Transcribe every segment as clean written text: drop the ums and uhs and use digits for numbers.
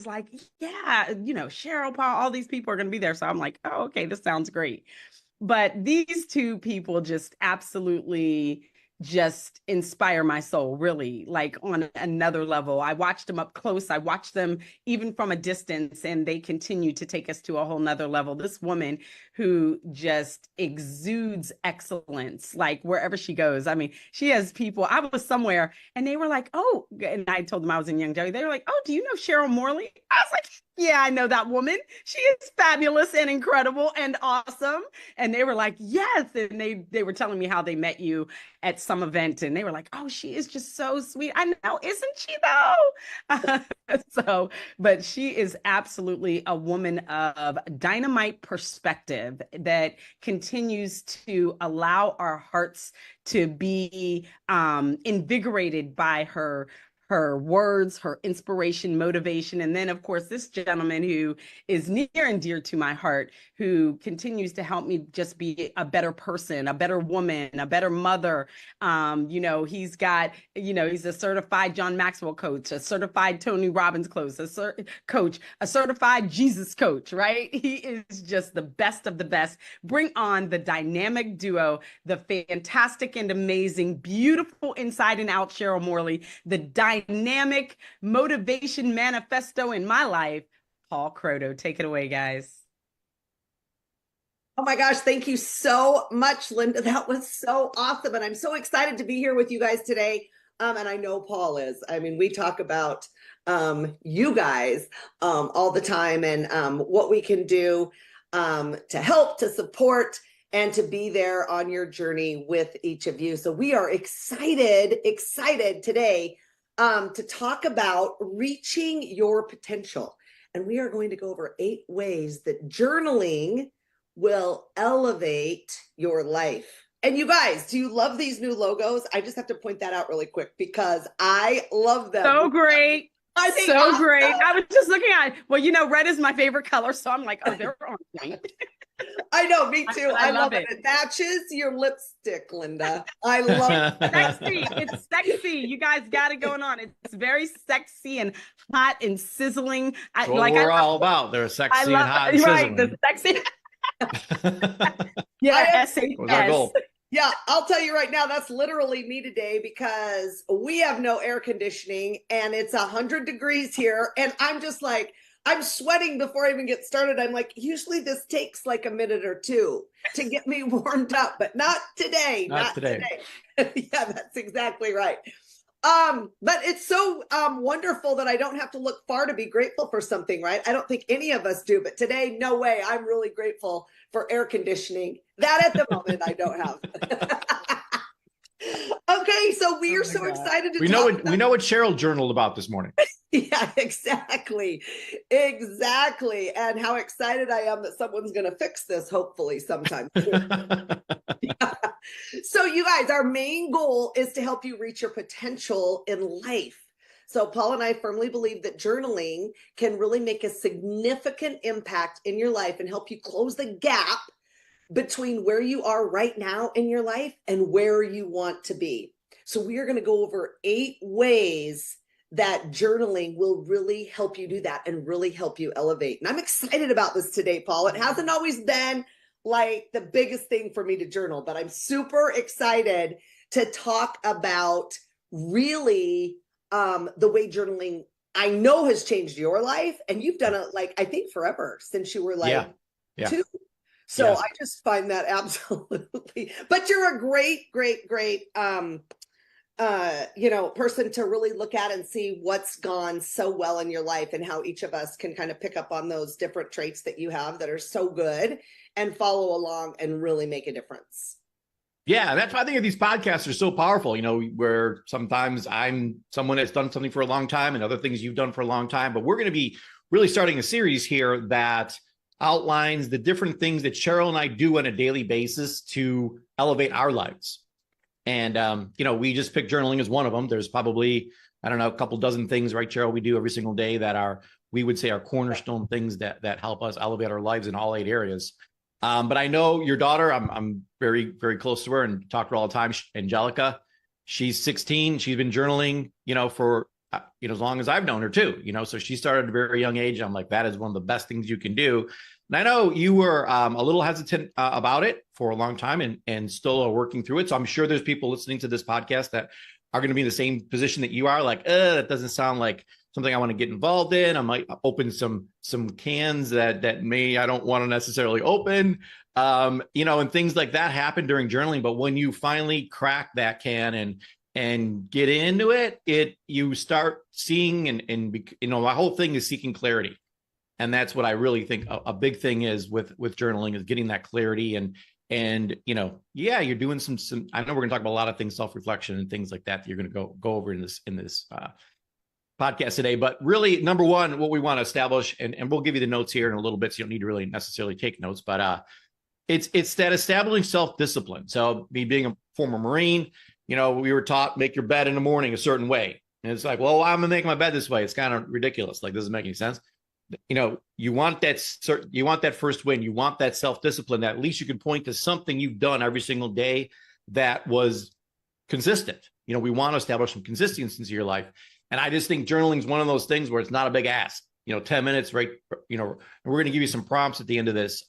like, yeah, Cheryl, Paul, all these people are going to be there. So I'm like, oh, okay, this sounds great. But these two people just absolutely just inspire my soul, really, like on another level. I watched them up close. I watched them even from a distance, and they continue to take us to a whole nother level. This woman who just exudes excellence, like wherever she goes. I mean, she has people. I was somewhere and they were like, oh, and I told them I was in Young Joey. They were like, oh, do you know Cheryl Morley? I was like, yeah, I know that woman. She is fabulous and incredible and awesome. And they were like, yes. And they were telling me how they met you at some event. And they were like, oh, she is just so sweet. I know, isn't she though? So, but she is absolutely a woman of dynamite perspective that continues to allow our hearts to be invigorated by her words, her inspiration, motivation. And then, of course, this gentleman who is near and dear to my heart, who continues to help me just be a better person, a better woman, a better mother. He's got, he's a certified John Maxwell coach, a certified Tony Robbins coach, a certified Jesus coach, right? He is just the best of the best. Bring on the dynamic duo, the fantastic and amazing, beautiful inside and out Cheryl Morley, the dynamic motivation manifesto in my life, Paul Croto. Take it away, guys. Oh my gosh, thank you so much, Linda. That was so awesome. And I'm so excited to be here with you guys today. And I know Paul is. I mean, we talk about you guys all the time, and what we can do to help, to support, and to be there on your journey with each of you. So we are excited today to talk about reaching your potential. And we are going to go over 8 ways that journaling will elevate your life. And you guys, do you love these new logos? I just have to point that out really quick because I love them. So great. I think so great. I was just looking at it. Well, red is my favorite color. So I'm like, oh, they're on point. I know, me too. I love it. It matches your lipstick, Linda. I love it. Sexy. It's sexy. You guys got it going on. It's very sexy and hot and sizzling. That's what we're all about. They're sexy and hot and sizzling. Right, the sexy. Yeah, yeah, I'll tell you right now, that's literally me today because we have no air conditioning and it's 100 degrees here. And I'm just like, I'm sweating before I even get started. I'm like, usually this takes like a minute or two to get me warmed up, but not today. Not today. Yeah, that's exactly right. But it's so wonderful that I don't have to look far to be grateful for something, right? I don't think any of us do, but today, no way. I'm really grateful for air conditioning. That at the moment I don't have. Okay, so we are so excited to we know what Cheryl journaled about this morning. Yeah, exactly. And how excited I am that someone's going to fix this, hopefully sometime soon. Yeah. So you guys, our main goal is to help you reach your potential in life. So Paul and I firmly believe that journaling can really make a significant impact in your life and help you close the gap between where you are right now in your life and where you want to be. So we are going to go over 8 ways that journaling will really help you do that and really help you elevate. And I'm excited about this today, Paul. It hasn't always been like the biggest thing for me to journal, but I'm super excited to talk about really the way journaling I know has changed your life. And you've done it like, I think forever since you were like 2. So I just find that absolutely, but you're a great person to really look at and see what's gone so well in your life and how each of us can kind of pick up on those different traits that you have that are so good and follow along and really make a difference. Yeah, that's why I think these podcasts are so powerful, where sometimes I'm someone that's done something for a long time and other things you've done for a long time, but we're going to be really starting a series here that outlines the different things that Cheryl and I do on a daily basis to elevate our lives. And, we just picked journaling as one of them. There's probably, a couple dozen things, right, Cheryl, we do every single day that are, we would say, are cornerstone things that help us elevate our lives in all 8 areas. But I know your daughter, I'm very, very close to her and talk to her all the time, Angelica. She's 16. She's been journaling, for as long as I've known her too, so she started at a very young age. I'm like, that is one of the best things you can do. And I know you were a little hesitant about it for a long time and still are working through it. So I'm sure there's people listening to this podcast that are going to be in the same position that you are, like, that doesn't sound like something I want to get involved in. I might open some cans that I don't want to necessarily open, and things like that happen during journaling. But when you finally crack that can and get into it, you start seeing and my whole thing is seeking clarity. And that's what I really think a big thing is with journaling, is getting that clarity and you're doing some, I know we're gonna talk about a lot of things, self-reflection and things like that you're going to go over in this podcast today. But really, number one, what we want to establish, and we'll give you the notes here in a little bit, so you don't need to really necessarily take notes, but it's that establishing self-discipline. So me being a former Marine, we were taught, make your bed in the morning a certain way. And it's like, well, I'm gonna make my bed this way. It's kind of ridiculous. Like, doesn't make any sense. You want that first win. You want that self-discipline that at least you can point to something you've done every single day that was consistent. We want to establish some consistency into your life. And I just think journaling is one of those things where it's not a big ask, 10 minutes, right? And we're going to give you some prompts at the end of this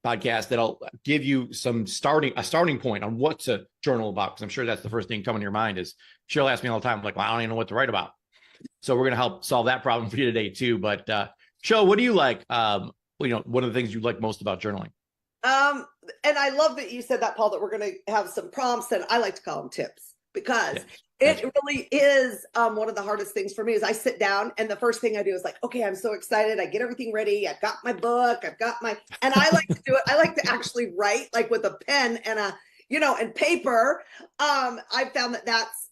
podcast that'll give you a starting point on what to journal about. Because I'm sure that's the first thing coming to your mind is, Cheryl asks me all the time, like, well, I don't even know what to write about. So we're going to help solve that problem for you today too. But Cheryl, what do you like? One of the things you like most about journaling? And I love that you said that, Paul, that we're going to have some prompts, and I like to call them tips, because it really is one of the hardest things for me. Is I sit down and the first thing I do is like, okay, I'm so excited. I get everything ready. I've got my book. And I like to do it. I like to actually write, like with a pen and and paper. I found that that's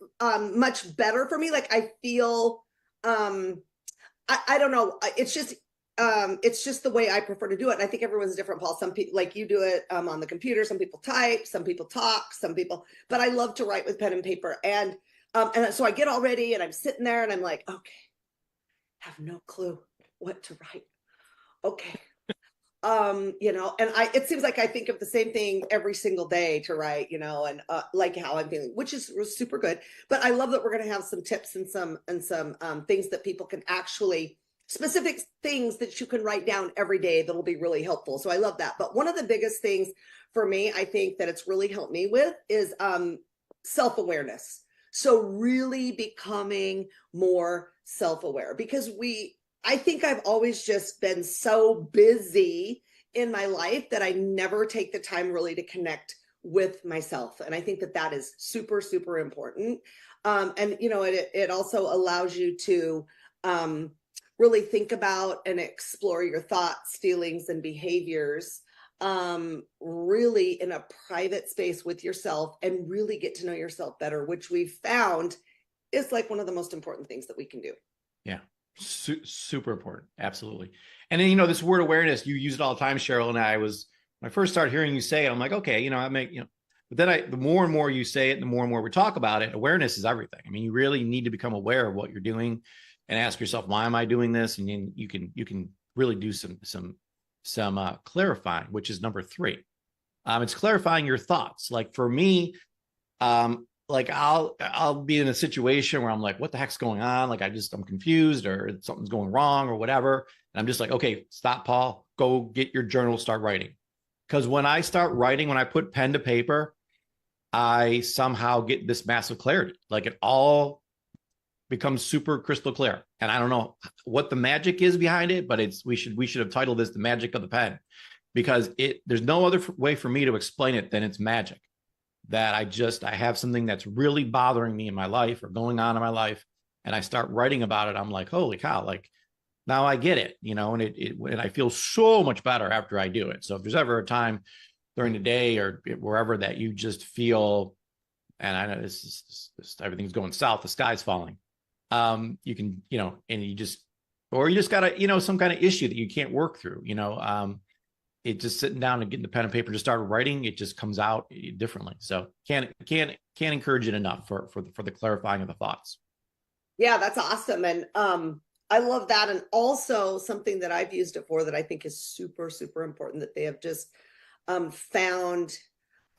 much better for me. Like, I feel, I don't know. It's just the way I prefer to do it. And I think everyone's different, Paul. Some people, like you, do it on the computer. Some people type, some people talk, but I love to write with pen and paper. And so I get all ready and I'm sitting there and I'm like, okay, have no clue what to write. Okay. And it seems like I think of the same thing every single day to write, and like how I'm feeling, which is super good. But I love that we're going to have some tips and some things that people can actually, specific things that you can write down every day that'll be really helpful. So I love that. But one of the biggest things for me, I think that it's really helped me with is self-awareness. So really becoming more self-aware, because I think I've always just been so busy in my life that I never take the time really to connect with myself. And I think that is super, super important. It also allows you to really think about and explore your thoughts, feelings, and behaviors really in a private space with yourself, and really get to know yourself better, which we've found is like one of the most important things that we can do. Yeah. Super important. Absolutely. And then, this word awareness, you use it all the time, Cheryl. And when I first started hearing you say it, I'm like, okay, but then the more and more you say it, the more and more we talk about it, awareness is everything. I mean, you really need to become aware of what you're doing and ask yourself, why am I doing this? And then you can really do some clarifying, which is number 3. It's clarifying your thoughts. Like for me, like I'll be in a situation where I'm like, what the heck's going on? Like I'm confused, or something's going wrong or whatever. And I'm just like, okay, stop, Paul, go get your journal, start writing. Because when I start writing, when I put pen to paper, I somehow get this massive clarity. Like it all becomes super crystal clear. And I don't know what the magic is behind it, but we should have titled this The Magic of the Pen, because there's no other way for me to explain it than it's magic. That I have something that's really bothering me in my life or going on in my life, and I start writing about it. I'm like, holy cow, like now I get it, and I feel so much better after I do it. So if there's ever a time during the day or wherever that you just feel, and I know this everything's going south, the sky's falling, you can, and you just got to, some kind of issue that you can't work through, it just sitting down and getting the pen and paper, just start writing, it just comes out differently. So can't encourage it enough for the clarifying of the thoughts. Yeah, that's awesome. And I love that. And also something that I've used it for that I think is super, super important that they have just found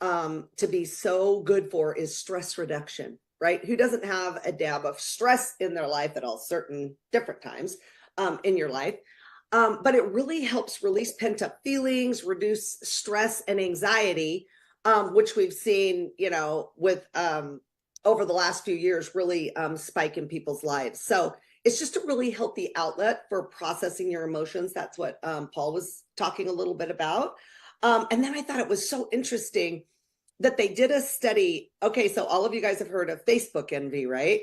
to be so good for is stress reduction. right? Who doesn't have a dab of stress in their life at all certain different times in your life? But it really helps release pent-up feelings, reduce stress and anxiety, which we've seen, with over the last few years really spike in people's lives. So it's just a really healthy outlet for processing your emotions. That's what Paul was talking a little bit about. And then I thought it was so interesting that they did a study. Okay, so all of you guys have heard of Facebook envy, right?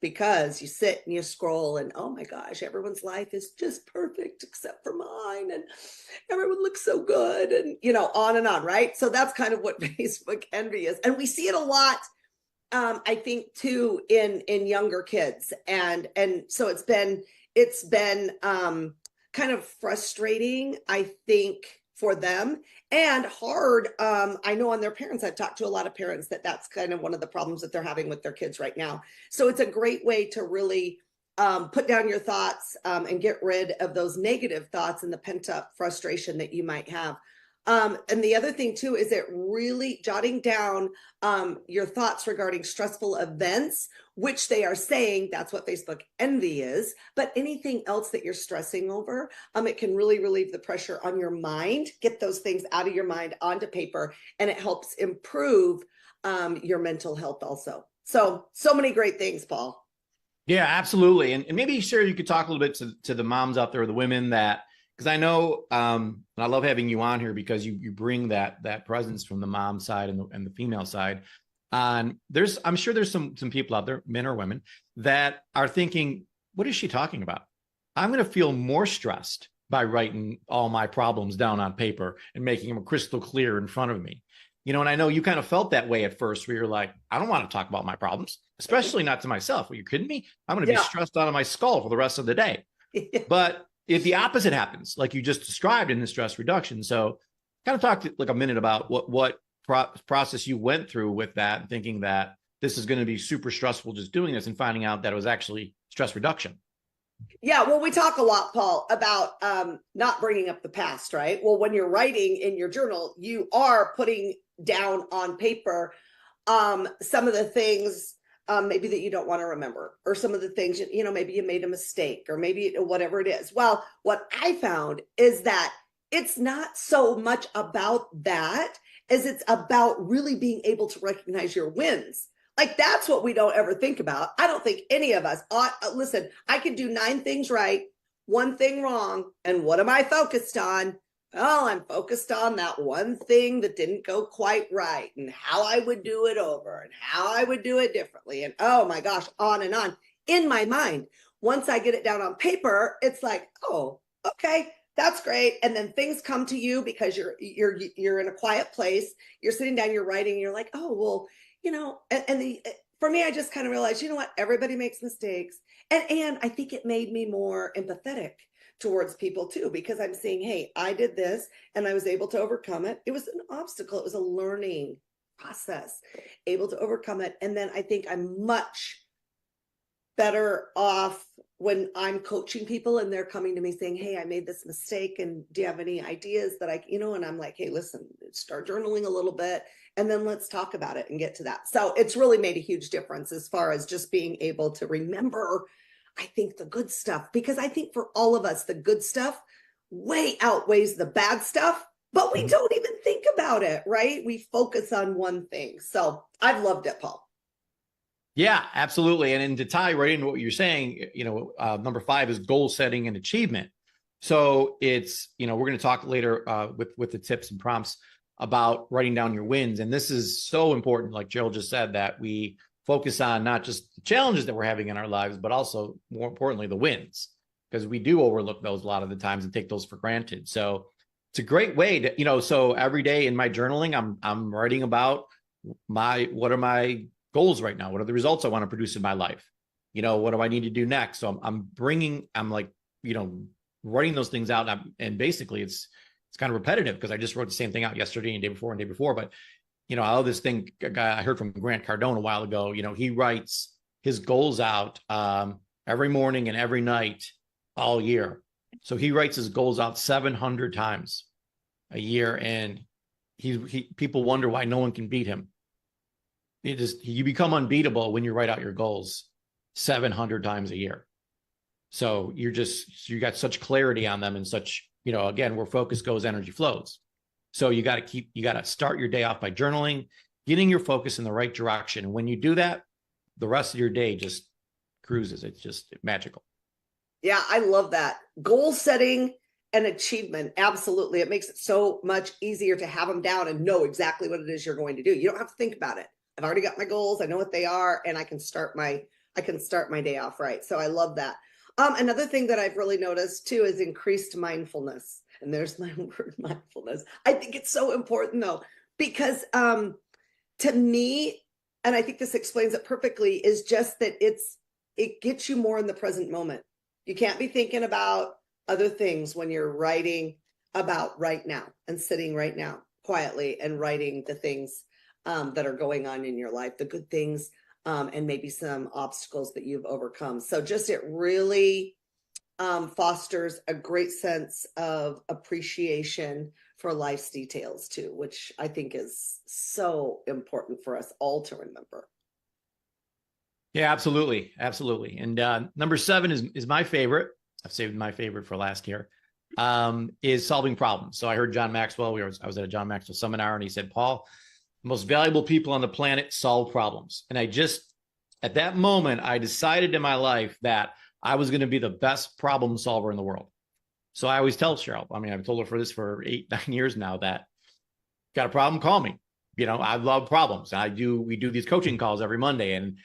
Because you sit and you scroll and, oh my gosh, everyone's life is just perfect except for mine. And everyone looks so good and, on and on, right? So that's kind of what Facebook envy is. And we see it a lot, I think, too, in younger kids. And so it's been kind of frustrating, I think, for them, and hard. I know on their parents, I've talked to a lot of parents that's kind of one of the problems that they're having with their kids right now. So it's a great way to really put down your thoughts and get rid of those negative thoughts and the pent up frustration that you might have. And the other thing too, is it really jotting down your thoughts regarding stressful events, which they are saying that's what Facebook envy is, but anything else that you're stressing over, it can really relieve the pressure on your mind, get those things out of your mind onto paper, and it helps improve your mental health also. So many great things, Paul. Yeah, absolutely. And maybe, Sherry, you could talk a little bit to the moms out there, the women that, because I know, and I love having you on here because you bring that presence from the mom side and the female side. I'm sure there's some people out there, men or women, that are thinking, what is she talking about? I'm going to feel more stressed by writing all my problems down on paper and making them crystal clear in front of me. And I know you kind of felt that way at first, where you're like, I don't want to talk about my problems, especially not to myself. Are you kidding me? I'm going to be stressed out of my skull for the rest of the day. But if the opposite happens, like you just described in the stress reduction. So kind of talk like a minute about what process you went through with that, thinking that this is going to be super stressful just doing this, and finding out that it was actually stress reduction. Yeah, well, we talk a lot, Paul, about not bringing up the past, right? Well, when you're writing in your journal, you are putting down on paper some of the things maybe that you don't want to remember, or some of the things, maybe you made a mistake, or maybe whatever it is. Well, what I found is that it's not so much about that as it's about really being able to recognize your wins. Like, that's what we don't ever think about. I don't think any of us ought. Listen, I could do 9 things right, 1 thing wrong. And what am I focused on? Well, I'm focused on that one thing that didn't go quite right, and how I would do it over, and how I would do it differently. And oh my gosh, on and on in my mind. Once I get it down on paper, it's like, oh, okay, that's great. And then things come to you because you're in a quiet place. You're sitting down, you're writing, and you're like, oh, well, for me, I just kind of realized, what, everybody makes mistakes. And I think it made me more empathetic towards people too, because I'm saying, hey, I did this and I was able to overcome it. It was an obstacle. It was a learning process, able to overcome it. And then I think I'm much better off when I'm coaching people and they're coming to me saying, hey, I made this mistake, and do you have any ideas that and I'm like, hey, listen, start journaling a little bit, and then let's talk about it and get to that. So it's really made a huge difference as far as just being able to remember, I think, the good stuff, because I think for all of us, the good stuff way outweighs the bad stuff, but we don't even think about it, right? We focus on one thing. So I've loved it, Paul. Yeah, absolutely. And to tie right into what you're saying, number 5 is goal setting and achievement. So it's, we're going to talk later with the tips and prompts about writing down your wins. And this is so important, like Gerald just said, that we focus on not just the challenges that we're having in our lives, but also, more importantly, the wins, because we do overlook those a lot of the times and take those for granted. So it's a great way to, so every day in my journaling, I'm writing about what are my goals right now? What are the results I want to produce in my life? What do I need to do next? So I'm writing those things out. And basically it's kind of repetitive, because I just wrote the same thing out yesterday and day before and day before. But, I love this thing. A guy I heard from Grant Cardone a while ago, he writes his goals out every morning and every night all year. So he writes his goals out 700 times a year. And people wonder why no one can beat him. you become unbeatable when you write out your goals 700 times a year. So you got such clarity on them and such, again, where focus goes, energy flows. So you got to start your day off by journaling, getting your focus in the right direction. And when you do that, the rest of your day just cruises. It's just magical. Yeah, I love that. Goal setting and achievement. Absolutely. It makes it so much easier to have them down and know exactly what it is you're going to do. You don't have to think about it. I've already got my goals. I know what they are, and I can start my day off right. So I love that. Another thing that I've really noticed too is increased mindfulness. And there's my word, mindfulness. I think it's so important though, because to me, and I think this explains it perfectly, is just that it gets you more in the present moment. You can't be thinking about other things when you're writing about right now and sitting right now quietly and writing the things that are going on in your life, the good things, and maybe some obstacles that you've overcome. So just it really fosters a great sense of appreciation for life's details too, which I think is so important for us all to remember. Yeah, absolutely. Absolutely. And number 7 is my favorite. I've saved my favorite for last here, is solving problems. So I heard John Maxwell, I was at a John Maxwell seminar, and he said, Paul, the most valuable people on the planet solve problems. And at that moment, I decided in my life that I was going to be the best problem solver in the world. So I always tell Cheryl, I've told her for 8, 9 years now, that got a problem, call me. I love problems. We do these coaching calls every Monday, and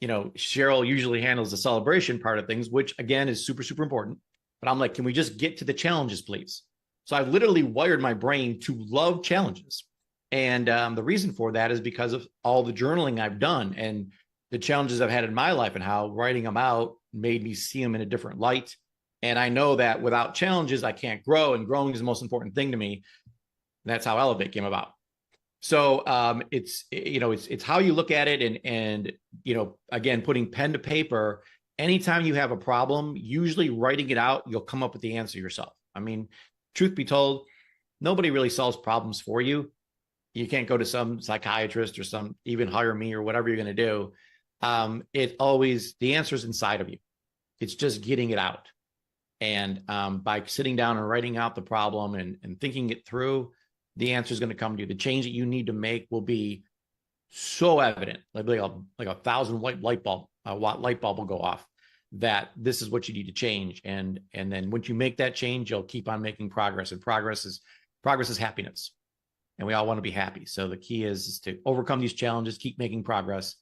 Cheryl usually handles the celebration part of things, which again is super, super important. But I'm like, can we just get to the challenges, please? So I've literally wired my brain to love challenges. And the reason for that is because of all the journaling I've done and the challenges I've had in my life, and how writing them out made me see them in a different light. And I know that without challenges, I can't grow, and growing is the most important thing to me. And that's how Elev8 came about. So it's how you look at it, and again, putting pen to paper. Anytime you have a problem, usually writing it out, you'll come up with the answer yourself. Truth be told, nobody really solves problems for you. You can't go to some psychiatrist or even hire me or whatever you're going to do. The answer is inside of you. It's just getting it out. And by sitting down and writing out the problem and thinking it through, the answer is going to come to you. The change that you need to make will be so evident, like a 1,000-watt light bulb will go off, that this is what you need to change. And then once you make that change, you'll keep on making progress. And progress is happiness. And we all want to be happy. So the key is to overcome these challenges, keep making progress,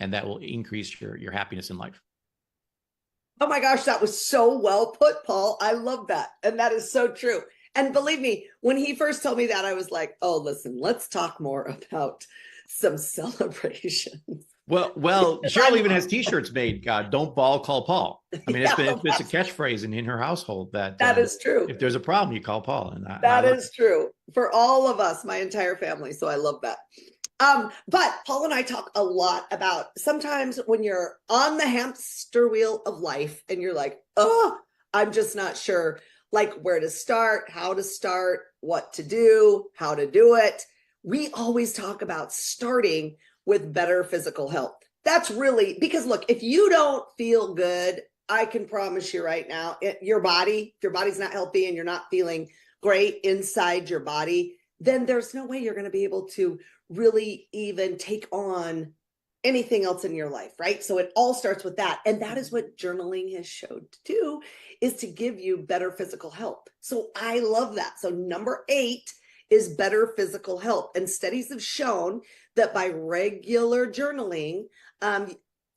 and that will increase your happiness in life. Oh my gosh, that was so well put, Paul. I love that. And that is so true. And believe me, when he first told me that, I was like, oh, listen, let's talk more about some celebrations. Well, Cheryl even has T-shirts made. Don't bawl, call Paul. It's a catchphrase in her household that is true. If there's a problem, you call Paul. And that is true for all of us, my entire family. So I love that. But Paul and I talk a lot about sometimes when you're on the hamster wheel of life and you're like, oh, I'm just not sure, like where to start, how to start, what to do, how to do it. We always talk about starting with better physical health. That's really, because look, if you don't feel good, I can promise you right now, if your body's not healthy and you're not feeling great inside your body, then there's no way you're going to be able to really even take on anything else in your life, right? So it all starts with that. And that is what journaling has showed to do, is to give you better physical health. So I love that. So number 8 is better physical health. And studies have shown that by regular journaling,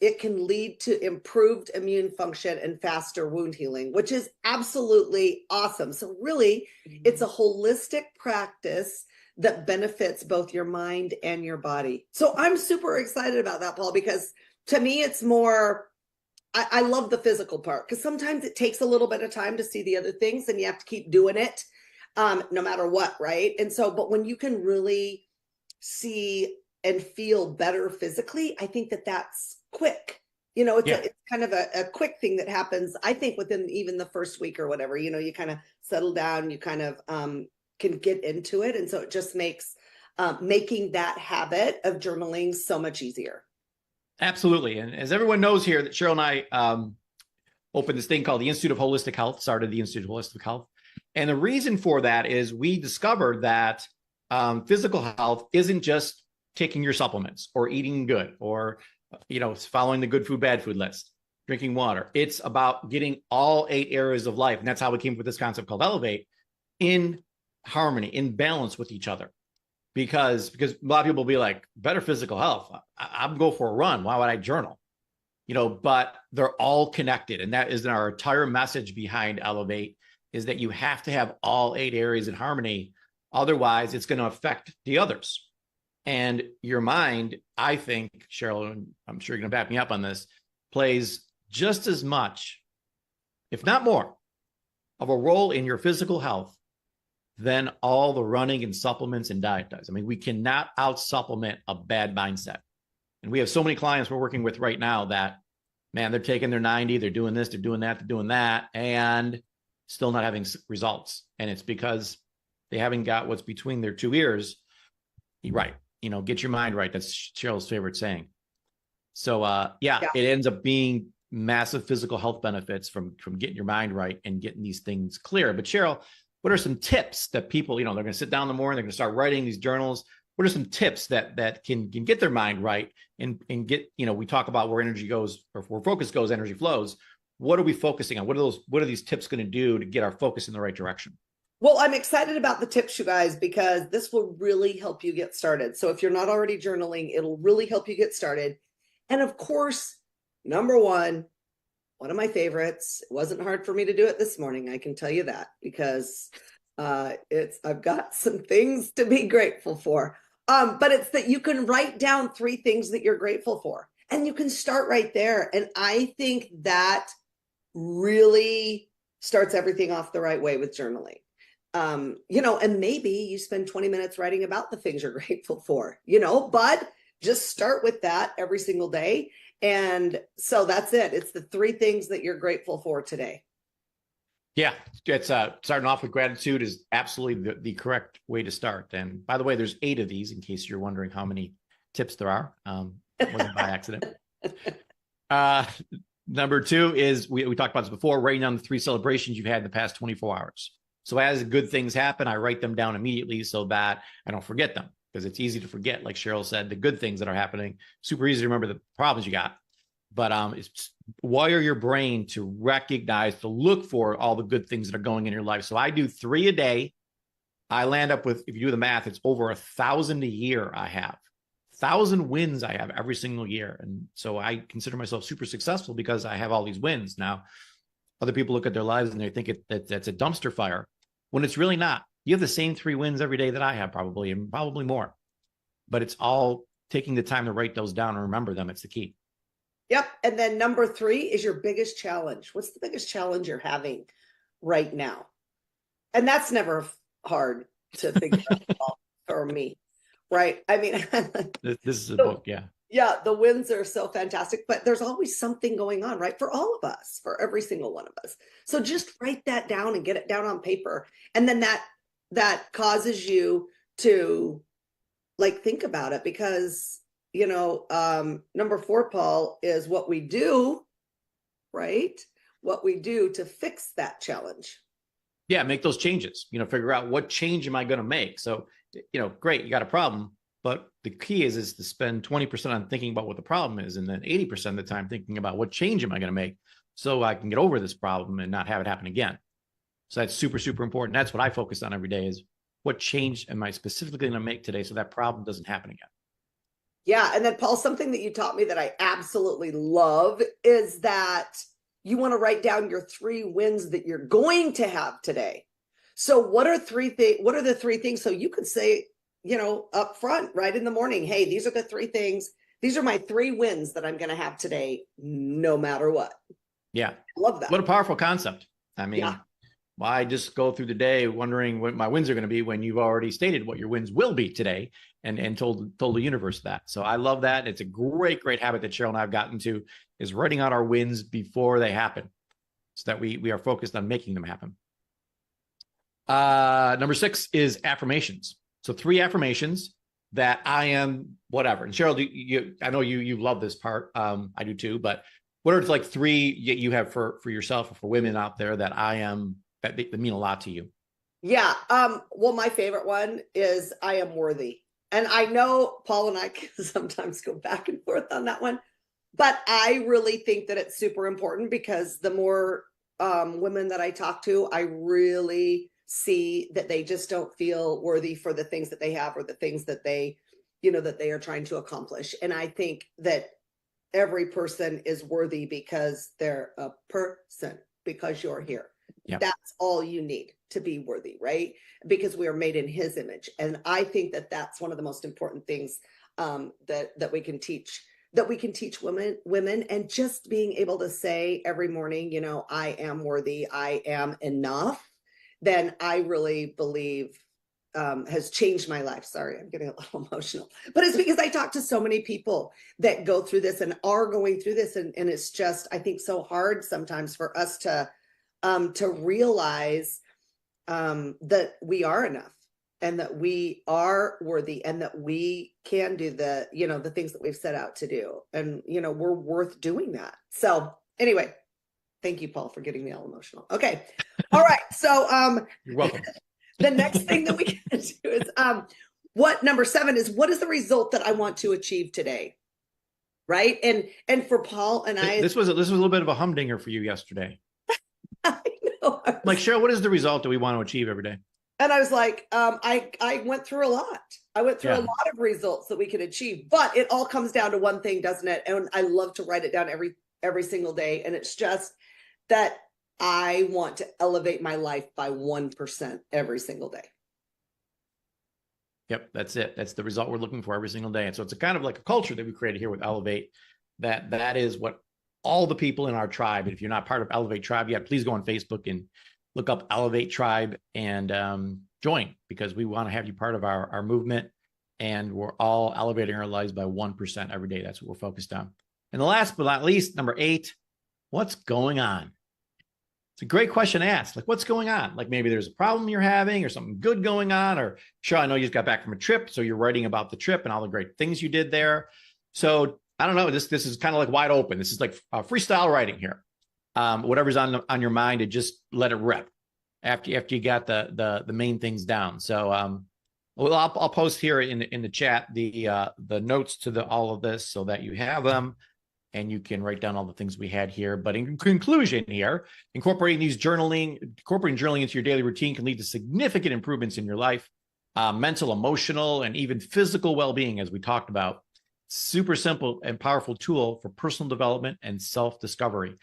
it can lead to improved immune function and faster wound healing, which is absolutely awesome. So really, it's a holistic practice that benefits both your mind and your body. So I'm super excited about that, Paul, because to me, it's more, I love the physical part, because sometimes it takes a little bit of time to see the other things and you have to keep doing it no matter what, right? And so, but when you can really see and feel better physically, I think that that's quick. It's kind of a quick thing that happens, I think, within even the first week or whatever. You kind of settle down, you kind of can get into it. And so it just makes making that habit of journaling so much easier. Absolutely. And as everyone knows here, that Cheryl and I opened this thing called the Institute of Holistic Health, started the Institute of Holistic Health. And the reason for that is we discovered that physical health isn't just taking your supplements or eating good or, following the good food, bad food list, drinking water. It's about getting all 8 areas of life. And that's how we came up with this concept called Elevate, in harmony, in balance with each other. Because a lot of people will be like, better physical health. I'm go for a run. Why would I journal? But they're all connected. And that is our entire message behind Elevate, is that you have to have all 8 areas in harmony. Otherwise, it's going to affect the others. And your mind, I think, Cheryl, and I'm sure you're going to back me up on this, plays just as much, if not more, of a role in your physical health than all the running and supplements and diet does. I mean, we cannot out-supplement a bad mindset. And we have so many clients we're working with right now that, man, they're taking their 90, they're doing this, they're doing that, they're doing that, and still not having results. And it's because they haven't got what's between their 2 ears right. Get your mind right. That's Cheryl's favorite saying. So, it ends up being massive physical health benefits from getting your mind right and getting these things clear. But Cheryl, what are some tips that people, they're going to sit down in the morning, they're going to start writing these journals. What are some tips that can get their mind right and get, we talk about where energy goes, or where focus goes, energy flows. What are we focusing on? What are these tips going to do to get our focus in the right direction? Well, I'm excited about the tips, you guys, because this will really help you get started. So if you're not already journaling, it'll really help you get started. And of course, number one of my favorites, it wasn't hard for me to do it this morning, I can tell you that, because I've got some things to be grateful for. But it's that you can write down 3 things that you're grateful for, and you can start right there. And I think that really starts everything off the right way with journaling. And maybe you spend 20 minutes writing about the things you're grateful for, but just start with that every single day. And so that's it. It's the 3 things that you're grateful for today. Yeah, it's starting off with gratitude is absolutely the correct way to start. And by the way, there's 8 of these, in case you're wondering how many tips there are. It wasn't by accident. Number 2 is, we talked about this before, writing down the 3 celebrations you've had in the past 24 hours. So as good things happen, I write them down immediately so that I don't forget them, because it's easy to forget. Like Cheryl said, the good things that are happening, super easy to remember the problems you got. But it's wire your brain to recognize, to look for all the good things that are going in your life. So I do 3 a day. I land up with, if you do the math, it's over 1,000 a year I have. 1,000 wins I have every single year. And so I consider myself super successful because I have all these wins. Now, other people look at their lives and they think that's a dumpster fire, when it's really not. You have the same 3 wins every day that I have, probably, and probably more. But it's all taking the time to write those down and remember them. It's the key. Yep. And then number 3 is your biggest challenge. What's the biggest challenge you're having right now? And that's never hard to figure out for me, right? I mean, this is a book, yeah. Yeah, the wins are so fantastic, but there's always something going on, right? For all of us, for every single one of us. So just write that down and get it down on paper. And then that causes you to think about it, because, number 4, Paul, is what we do, right? What we do to fix that challenge. Yeah, make those changes, figure out what change am I going to make? So, great, you got a problem. But the key is to spend 20% on thinking about what the problem is, and then 80% of the time thinking about what change am I going to make so I can get over this problem and not have it happen again. So that's super, super important. That's what I focus on every day, is what change am I specifically going to make today so that problem doesn't happen again. Yeah. And then, Paul, something that you taught me that I absolutely love is that you want to write down your 3 wins that you're going to have today. So what are the 3 things? So you could say, up front, right in the morning, hey, these are the 3 things. These are my 3 wins that I'm going to have today, no matter what. Yeah. I love that. What a powerful concept. I mean, why just go through the day wondering what my wins are going to be when you've already stated what your wins will be today and told the universe that. So I love that. It's a great, great habit that Cheryl and I have gotten to, is writing out our wins before they happen so that we are focused on making them happen. Number 6 is affirmations. So 3 affirmations that I am whatever. And Cheryl, I know you love this part. I do too, but what are like three you have for yourself or for women out there that I am, that mean a lot to you? Yeah. Well, my favorite one is I am worthy. And I know Paul and I can sometimes go back and forth on that one, but I really think that it's super important because the more women that I talk to, I really see that they just don't feel worthy for the things that they have or the things that they, that they are trying to accomplish. And I think that every person is worthy because they're a person, because you're here. Yep. That's all you need to be worthy, right? Because we are made in his image. And I think that that's one of the most important things that we can teach, women, and just being able to say every morning, I am worthy, I am enough, then I really believe has changed my life. Sorry, I'm getting a little emotional, but it's because I talk to so many people that go through this and are going through this. And it's just, I think, so hard sometimes for us to realize that we are enough and that we are worthy and that we can do the things that we've set out to do. And, we're worth doing that. So anyway, thank you, Paul, for getting me all emotional. Okay. All right. So you're welcome. The next thing that we can do is what number 7 is, what is the result that I want to achieve today? Right. And for Paul and I, this was a little bit of a humdinger for you yesterday. I know. Like, Cheryl, what is the result that we want to achieve every day? And I was like, I went through a lot. I went through a lot of results that we could achieve, but it all comes down to one thing, doesn't it? And I love to write it down every single day. And it's just that I want to elevate my life by 1% every single day. Yep, that's it. That's the result we're looking for every single day. And so it's a kind of like a culture that we created here with Elevate. That is what all the people in our tribe, and if you're not part of Elev8 Tribe yet, please go on Facebook and look up Elev8 Tribe and join, because we want to have you part of our movement, and we're all elevating our lives by 1% every day. That's what we're focused on. And the last but not least, number 8, what's going on? It's a great question to ask. Like, what's going on? Like, maybe there's a problem you're having or something good going on, or sure, I know you just got back from a trip, so you're writing about the trip and all the great things you did there. So I don't know. This is kind of like wide open. This is like freestyle writing here. Whatever's on your mind, and just let it rip after you got the main things down. So I'll post here in the chat the notes to all of this so that you have them and you can write down all the things we had here. But in conclusion here, incorporating journaling into your daily routine can lead to significant improvements in your life, mental, emotional, and even physical well-being, as we talked about. Super simple and powerful tool for personal development and self-discovery.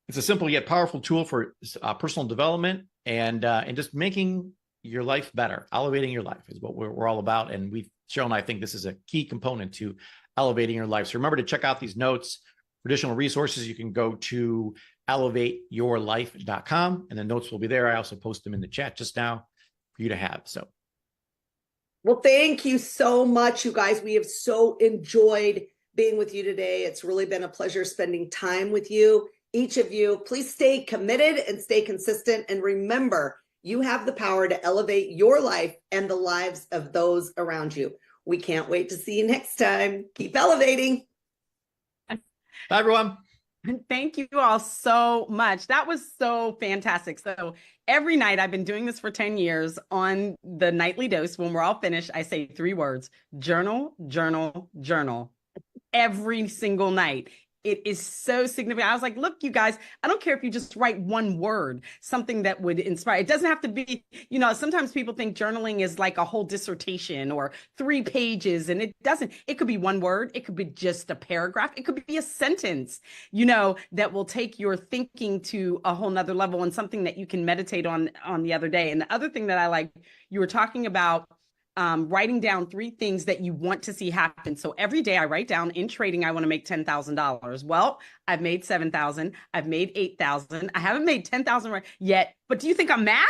It's a simple yet powerful tool for personal development and just making your life better. Elevating your life is what we're all about. And we've shown, I think this is a key component to elevating your life. So remember to check out these notes. For additional resources, you can go to elevateyourlife.com, and the notes will be there. I also post them in the chat just now for you to have. So. Well, thank you so much, you guys. We have so enjoyed being with you today. It's really been a pleasure spending time with you. Each of you, please stay committed and stay consistent. And remember, you have the power to elevate your life and the lives of those around you. We can't wait to see you next time. Keep elevating. Bye, everyone. Thank you all so much. That was so fantastic. So every night, I've been doing this for 10 years, on the nightly dose, when we're all finished, I say 3 words: journal, journal, journal, every single night. It is so significant. I was like, look, you guys, I don't care if you just write 1 word, something that would inspire. It doesn't have to be, sometimes people think journaling is like a whole dissertation or 3 pages, and it doesn't. It could be 1 word. It could be just a paragraph. It could be a sentence, that will take your thinking to a whole nother level, and something that you can meditate on the other day. And the other thing that I like, you were talking about writing down 3 things that you want to see happen. So every day I write down, in trading, I want to make $10,000. Well, I've made 7,000. I've made 8,000. I haven't made 10,000 yet. But do you think I'm mad?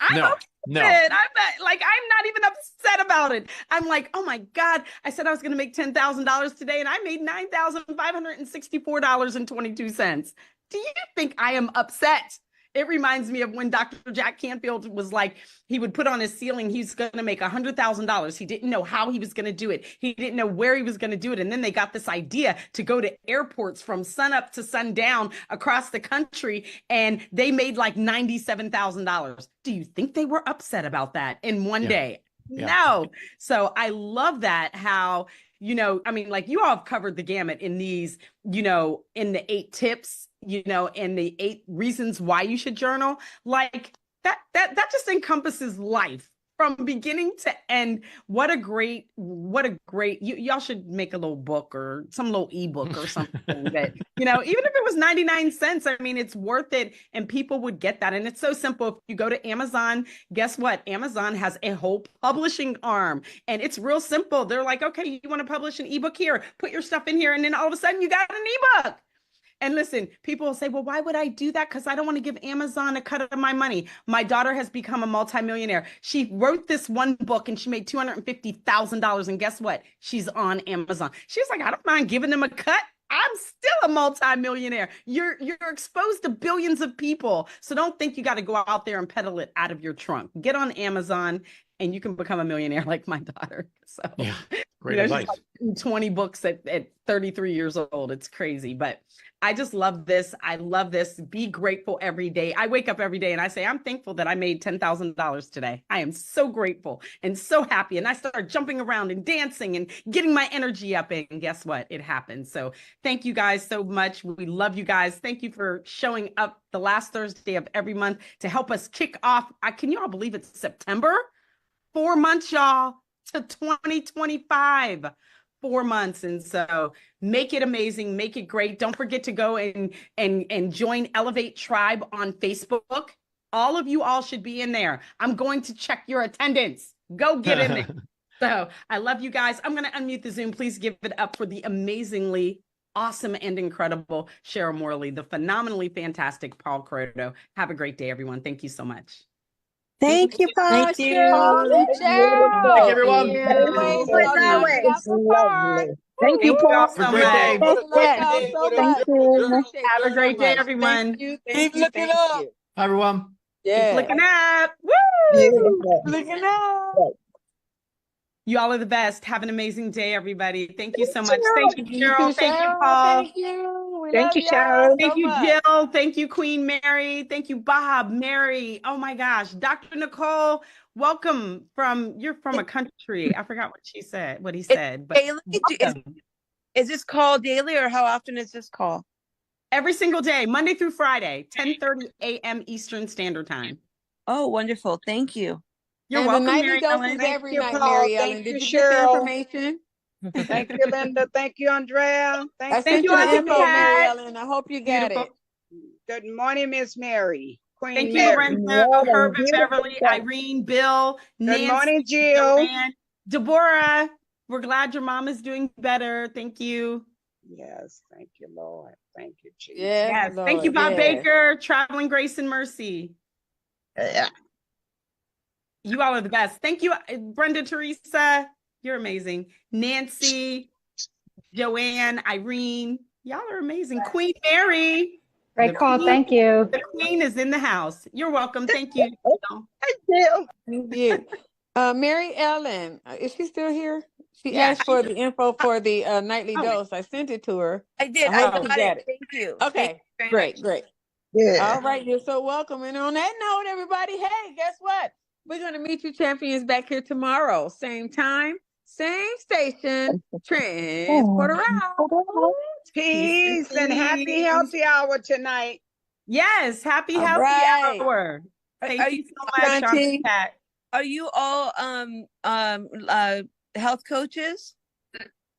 I'm okay with it. I'm not even upset about it. I'm like, oh my God, I said I was going to make $10,000 today, and I made $9,564.22. Do you think I am upset? It reminds me of when Dr. Jack Canfield was like, he would put on his ceiling, he's going to make $100,000. He didn't know how he was going to do it. He didn't know where he was going to do it. And then they got this idea to go to airports from sun up to sundown across the country. And they made like $97,000. Do you think they were upset about that in one day? Yeah. No. So I love that, how, you know, I mean, like, you all have covered the gamut in these, you know, in the 8 tips, you know, and the 8 reasons why you should journal. Like that just encompasses life from beginning to end. What a great, y'all should make a little book or some little ebook or something that, you know, even if it was 99 cents, I mean, it's worth it and people would get that. And it's so simple. If you go to Amazon, guess what? Amazon has a whole publishing arm and it's real simple. They're like, okay, you want to publish an ebook here, put your stuff in here. And then all of a sudden you got an ebook. And listen, people will say, well, why would I do that? Because I don't want to give Amazon a cut of my money. My daughter has become a multimillionaire. She wrote this one book and she made $250,000. And guess what? She's on Amazon. She's like, I don't mind giving them a cut. I'm still a multimillionaire. You're exposed to billions of people. So don't think you got to go out there and peddle it out of your trunk. Get on Amazon and you can become a millionaire like my daughter. So yeah, great advice. She's like 20 books at 33 years old. It's crazy, but I just love this. I love this. Be grateful every day. I wake up every day and I say, I'm thankful that I made $10,000 today. I am so grateful and so happy. And I start jumping around and dancing and getting my energy up. And guess what? It happens. So thank you guys so much. We love you guys. Thank you for showing up the last Thursday of every month to help us kick off. Can you all believe it's September? 4 months, y'all, to 2025. 4 months. And so make it amazing, make it great. Don't forget to go and join Elev8 Tribe on Facebook. All of you all should be in there. I'm going to check your attendance. Go get in there. So I love you guys. I'm going to unmute the Zoom. Please give it up for the amazingly awesome and incredible Cheryl Morley, the phenomenally fantastic Paul Croto. Have a great day, everyone. Thank you so much. Thank you, Paul. Thank you. Thank you, everyone. Thank you, Paul. Have a great day. Thank you. Have a great day, everyone. Keep looking up. Hi, everyone. Keep looking up. Woo! Looking up. You all are the best. Have an amazing day, everybody. Thank you so much. Thank you, Cheryl. Thank you, Paul. Thank you. Thank you, Cheryl. Thank you, Jill. Thank you, Queen Mary. Thank you, Bob, Mary. Oh my gosh. Dr. Nicole, welcome you're from a country. I forgot what he said. But daily? Is this call daily or how often is this call? Every single day, Monday through Friday, 10:30 a.m. Eastern Standard Time. Oh, wonderful. Thank you. You're welcome, Mary Ellen. Every night, Mary Ellen. Did you get the information? Thank you, Linda. Thank you, Andrea. Thank you, the info, Mary Pat. Ellen. I hope you got it. Good morning, Miss Mary. Queen Thank you, Mary. Lorenzo, Herb and Beverly, Irene, Bill, Nancy, Good morning, Jill. Joanne, Deborah. We're glad your mom is doing better. Thank you. Yes, thank you, Lord. Thank you, Jesus. Yes. Lord, Thank you, Bob Baker, Traveling Grace and Mercy. Yeah. You all are the best. Thank you, Brenda, Teresa. You're amazing. Nancy, Joanne, Irene. Y'all are amazing. Queen Mary. Great call. Thank you. The queen is in the house. You're welcome. Thank you. Thank you. Mary Ellen, is she still here? She asked for the info for the nightly dose. I sent it to her. I did. I I hope you got got it. Thank you. Okay, Thank you very much. great. Yeah. All right, you're so welcome. And on that note, everybody, hey, guess what? We're going to meet you champions back here tomorrow. Same time, same station, transport around. Peace and happy healthy hour tonight. Yes, happy All healthy right. hour. Thank Are you you- so much, Auntie? Pat. Are you all health coaches?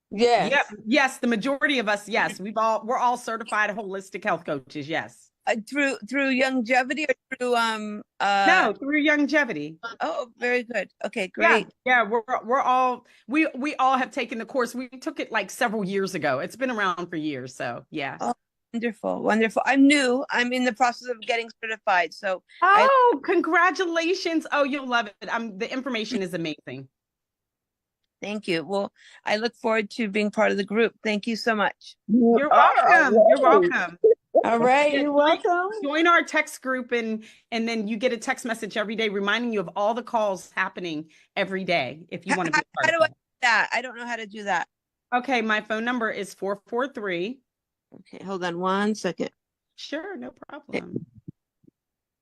Yes. Yep. Yes, the majority of us, yes. We're all certified holistic health coaches, yes. Through longevity or through No, through longevity. Oh, very good. Okay, great. Yeah, we're all we all have taken the course. We took it like several years ago. It's been around for years, so yeah. Oh, wonderful. I'm new. I'm in the process of getting certified. So congratulations. Oh, you'll love it. The information is amazing. thank you. Well, I look forward to being part of the group. Thank you so much. You're welcome. You're welcome. All right, Yeah, you're welcome. join our text group and then you get a text message every day reminding you of all the calls happening every day if you want to be a How part do of I do that? I don't know how to do that. that. Okay, my phone number is 443. Okay, hold on 1 second. Sure, no problem.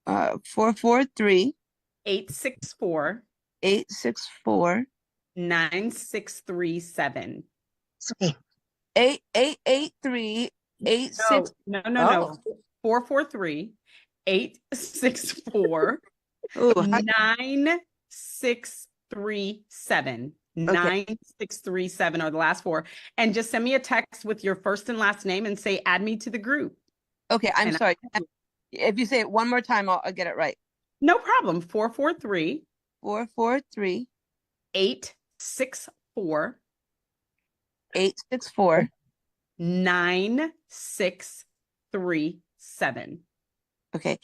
443 864 864 9637. 8883 86. No. 443 864 Oh, 9637. okay. 9637 are the last four. And just send me a text with your first and last name and say, add me to the group. Okay, I'm And sorry. If you say it one more time, I'll get it right. no problem. 443 443 864 864 9637. Okay.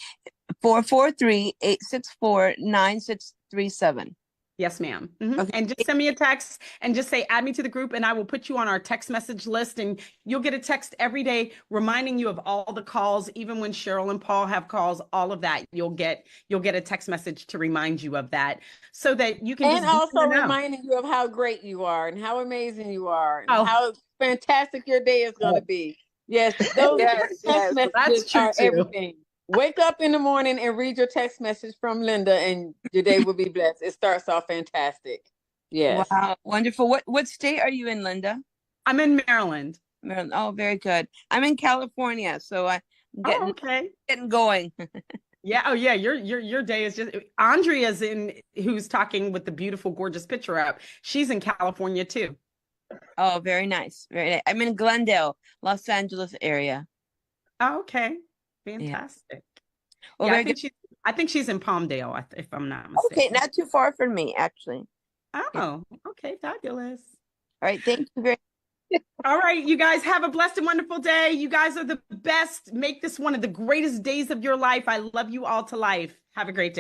443 864 9637. Yes, ma'am. Mhm. Okay. And just send me a text and just say, add me to the group, and I will put you on our text message list. And you'll get a text every day reminding you of all the calls, even when Cheryl and Paul have calls, all of that. You'll get a text message to remind you of that so that you can And just be also in the know. reminding you of how great you are and how amazing you are and Oh. how fantastic your day is going to be. Yes, those Yes, text messages that's true are too. everything. Wake up in the morning and read your text message from Linda, and your day will be blessed. It starts off fantastic. Yes. Wow, wonderful. What state are you in, Linda? I'm in Maryland. Maryland. Oh, very good. I'm in California, so I'm Oh, okay. getting going. Yeah. Oh, yeah. Your day is just Andrea's who's talking with the beautiful, gorgeous picture up. She's in California too. Oh, very nice. Very nice. I'm in Glendale, Los Angeles area. Oh, okay. Fantastic. Well, Yeah, very good. I think she's in Palmdale, if I'm not mistaken. Okay, not too far from me, actually. Oh, okay, fabulous. All right, thank you very much. All right, you guys have a blessed and wonderful day. You guys are the best. Make this one of the greatest days of your life. I love you all to life. Have a great day.